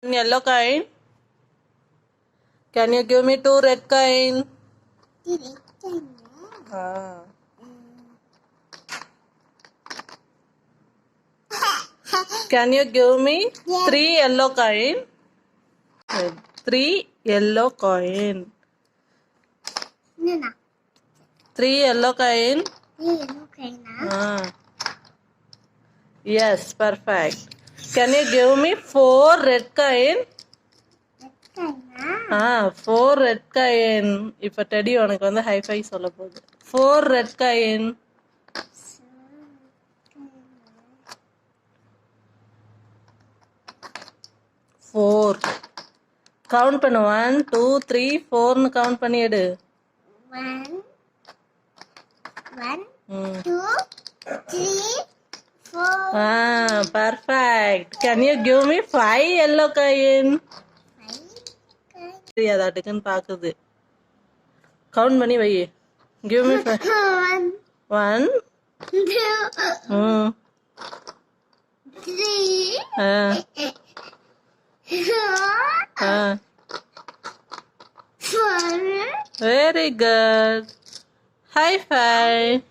Yellow coin. Can you give me 2 red coin? Ah. Can you give me 3 yellow coin? 3 yellow coin. 3 yellow coin. Ah. Yes, perfect. Can you give me 4 red coin? 4 red coin. இப்ப teddy உனக்கு வந்து high five சொல்ல போகுது. 4 red coin. 4. Count பண்ணு. 1 2 3 4ன்னு count பண்ணி எடு. 1 2 3 4. Perfect. Can you give me 5 yellow coin? அதாட்டுக்குன்னு பாக்குது. Count பண்ணி வை. Give me 5. 1 2 3 4. Very good. High five.